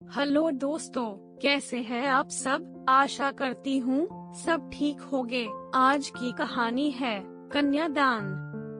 Hello दोस्तों, कैसे हैं आप सब। आशा करती हूँ सब ठीक होंगे। आज की कहानी है कन्यादान।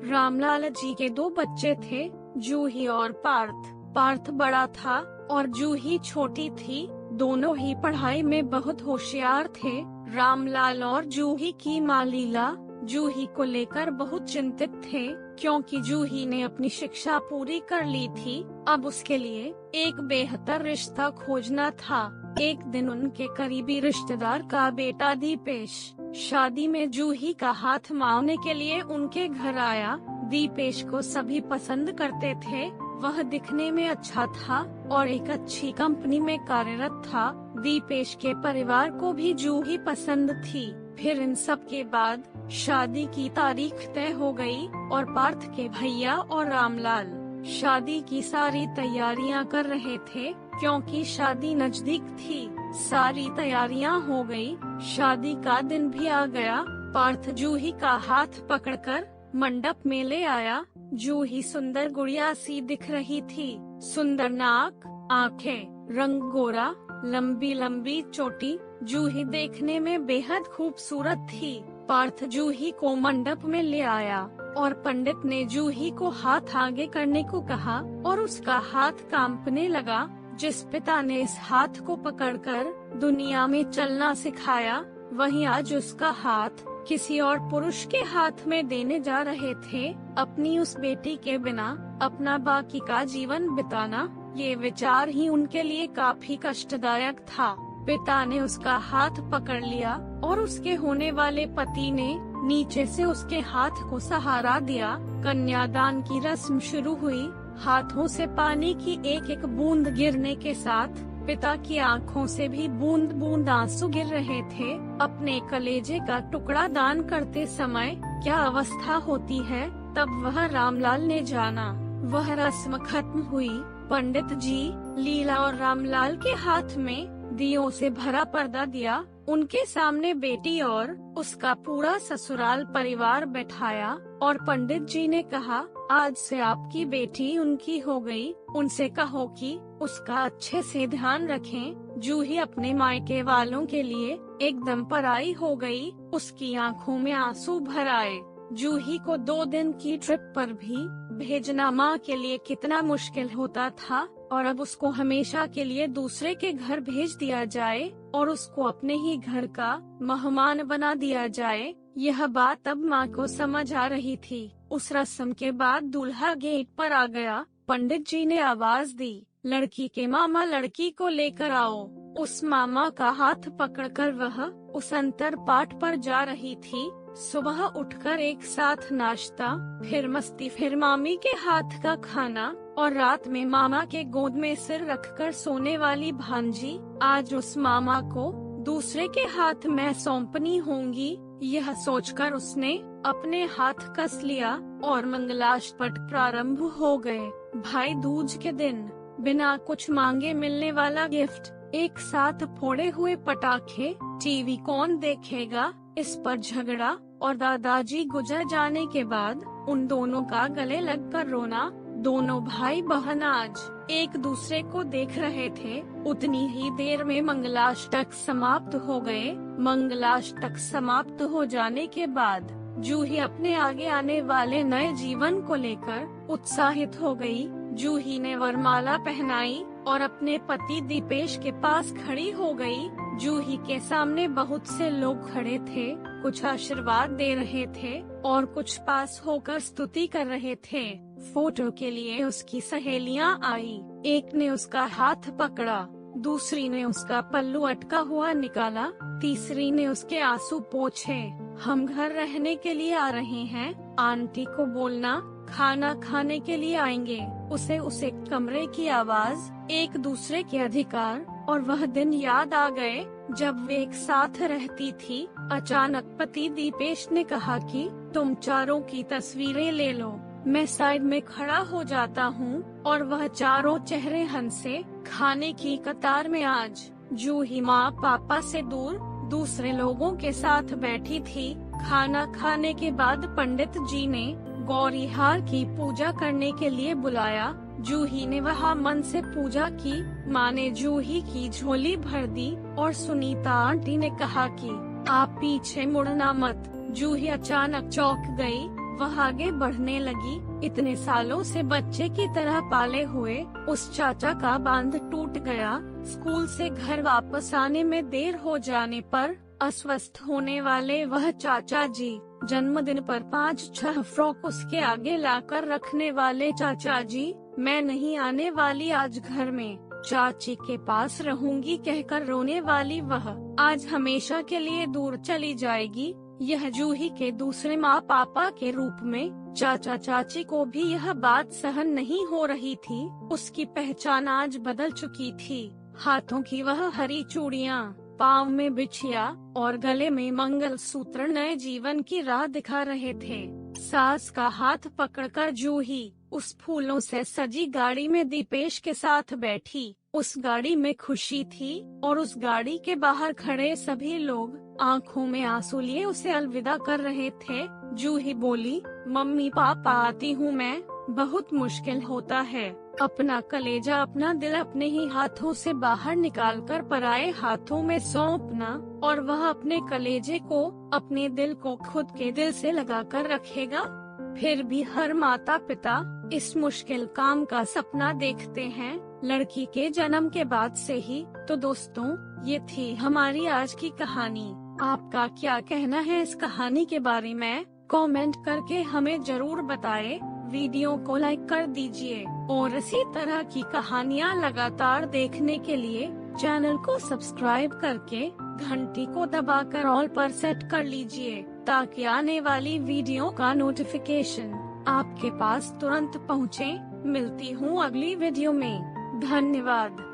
रामलाल जी के दो बच्चे थे, जूही और पार्थ। पार्थ बड़ा था और जूही छोटी थी। दोनों ही पढ़ाई में बहुत होशियार थे। रामलाल और जूही की माँ लीला जूही को लेकर बहुत चिंतित थे, क्योंकि जूही ने अपनी शिक्षा पूरी कर ली थी। अब उसके लिए एक बेहतर रिश्ता खोजना था। एक दिन उनके करीबी रिश्तेदार का बेटा दीपेश शादी में जूही का हाथ मांगने के लिए उनके घर आया। दीपेश को सभी पसंद करते थे। वह दिखने में अच्छा था और एक अच्छी कंपनी में कार्यरत था। दीपेश के परिवार को भी जूही पसंद थी। फिर इन सब के बाद शादी की तारीख तय हो गई और पार्थ के भैया और रामलाल शादी की सारी तैयारियां कर रहे थे, क्योंकि शादी नजदीक थी। सारी तैयारियां हो गई। शादी का दिन भी आ गया। पार्थ जूही का हाथ पकड़कर मंडप में ले आया। जूही सुंदर गुड़िया सी दिख रही थी। सुंदर नाक, आंखें, रंग गोरा, लंबी लंबी चोटी। जूही देखने में बेहद खूबसूरत थी। पार्थ जूही को मंडप में ले आया और पंडित ने जूही को हाथ आगे करने को कहा और उसका हाथ कांपने लगा। जिस पिता ने इस हाथ को पकड़कर दुनिया में चलना सिखाया, वहीं आज उसका हाथ किसी और पुरुष के हाथ में देने जा रहे थे। अपनी उस बेटी के बिना अपना बाकी का जीवन बिताना, ये विचार ही उनके लिए काफी कष्टदायक था। पिता ने उसका हाथ पकड़ लिया और उसके होने वाले पति ने नीचे से उसके हाथ को सहारा दिया। कन्यादान की रस्म शुरू हुई। हाथों से पानी की एक एक बूंद गिरने के साथ पिता की आंखों से भी बूंद बूंद आंसू गिर रहे थे। अपने कलेजे का टुकड़ा दान करते समय क्या अवस्था होती है, तब वह रामलाल ने जाना। वह रस्म खत्म हुई। पंडित जी लीला और रामलाल के हाथ में दियों से भरा पर्दा दिया। उनके सामने बेटी और उसका पूरा ससुराल परिवार बैठाया और पंडित जी ने कहा, आज से आपकी बेटी उनकी हो गई। उनसे कहो कि उसका अच्छे से ध्यान रखें। जूही अपने मायके वालों के लिए एकदम पराई हो गई। उसकी आंखों में आंसू भर आए। जूही को 2 दिन की ट्रिप पर भी भेजना माँ के लिए कितना मुश्किल होता था, और अब उसको हमेशा के लिए दूसरे के घर भेज दिया जाए और उसको अपने ही घर का मेहमान बना दिया जाए। यह बात अब माँ को समझ आ रही थी। उस रस्म के बाद दूल्हा गेट पर आ गया। पंडित जी ने आवाज दी, लड़की के मामा लड़की को लेकर आओ। उस मामा का हाथ पकड़कर वह उस अंतर पाठ पर जा रही थी। सुबह उठकर एक साथ नाश्ता, फिर मस्ती, फिर मामी के हाथ का खाना और रात में मामा के गोद में सिर रखकर सोने वाली भांजी। आज उस मामा को दूसरे के हाथ में सौंपनी होंगी। यह सोचकर उसने अपने हाथ कस लिया और मंगलाष्टक प्रारंभ हो गए। भाई दूज के दिन बिना कुछ मांगे मिलने वाला गिफ्ट, एक साथ फोड़े हुए पटाखे, टीवी कौन देखेगा, इस पर झगड़ा और दादाजी गुजर जाने के बाद उन दोनों का गले लगकर रोना। दोनों भाई बहन आज एक दूसरे को देख रहे थे। उतनी ही देर में मंगलाष्टक समाप्त हो गए। मंगलाष्टक समाप्त हो जाने के बाद जूही अपने आगे आने वाले नए जीवन को लेकर उत्साहित हो गई। जूही ने वरमाला पहनाई और अपने पति दीपेश के पास खड़ी हो गई। जूही के सामने बहुत से लोग खड़े थे। कुछ आशीर्वाद दे रहे थे और कुछ पास होकर स्तुति कर रहे थे। फोटो के लिए उसकी सहेलियां आई। एक ने उसका हाथ पकड़ा, दूसरी ने उसका पल्लू अटका हुआ निकाला, तीसरी ने उसके आंसू पोंछे। हम घर रहने के लिए आ रहे हैं, आंटी को बोलना खाना खाने के लिए आएंगे। उसे कमरे की आवाज, एक दूसरे के अधिकार और वह दिन याद आ गए जब वे एक साथ रहती थी। अचानक पति दीपेश ने कहा कि तुम चारों की तस्वीरें ले लो। मैं साइड में खड़ा हो जाता हूँ और वह चारों चेहरे हंसे। खाने की कतार में आज जूही माँ पापा से दूर दूसरे लोगों के साथ बैठी थी। खाना खाने के बाद पंडित जी ने गौरी हार की पूजा करने के लिए बुलाया। जूही ने वहाँ मन से पूजा की। माँ ने जूही की झोली भर दी और सुनीता आंटी ने कहा कि आप पीछे मुड़ना मत। जूही अचानक चौंक गई। वह आगे बढ़ने लगी। इतने सालों से बच्चे की तरह पाले हुए उस चाचा का बांध टूट गया। स्कूल से घर वापस आने में देर हो जाने पर अस्वस्थ होने वाले वह चाचा जी, जन्मदिन पर 5-6 फ्रॉक उसके आगे लाकर रखने वाले चाचा जी, मैं नहीं आने वाली आज घर में, चाची के पास रहूंगी कहकर रोने वाली वह आज हमेशा के लिए दूर चली जाएगी। यह जूही के दूसरे माँ पापा के रूप में चाचा चाची को भी यह बात सहन नहीं हो रही थी। उसकी पहचान आज बदल चुकी थी। हाथों की वह हरी चूड़ियाँ, पाँव में बिछिया और गले में मंगलसूत्र नए जीवन की राह दिखा रहे थे। सास का हाथ पकड़कर जूही उस फूलों से सजी गाड़ी में दीपेश के साथ बैठी। उस गाड़ी में खुशी थी और उस गाड़ी के बाहर खड़े सभी लोग आंखों में आंसू लिए उसे अलविदा कर रहे थे। जूही बोली, मम्मी पापा आती हूँ मैं। बहुत मुश्किल होता है अपना कलेजा, अपना दिल अपने ही हाथों से बाहर निकालकर पराये हाथों में सौंपना, और वह अपने कलेजे को, अपने दिल को खुद के दिल से लगाकर रखेगा। फिर भी हर माता पिता इस मुश्किल काम का सपना देखते हैं, लड़की के जन्म के बाद से ही। तो दोस्तों, ये थी हमारी आज की कहानी। आपका क्या कहना है इस कहानी के बारे में? कमेंट करके हमें जरूर बताएं। वीडियो को लाइक कर दीजिए और इसी तरह की कहानियाँ लगातार देखने के लिए चैनल को सब्सक्राइब करके घंटी को दबाकर ऑल पर सेट कर लीजिए, ताकि आने वाली वीडियो का नोटिफिकेशन आपके पास तुरंत पहुँचे। मिलती हूँ अगली वीडियो में। धन्यवाद।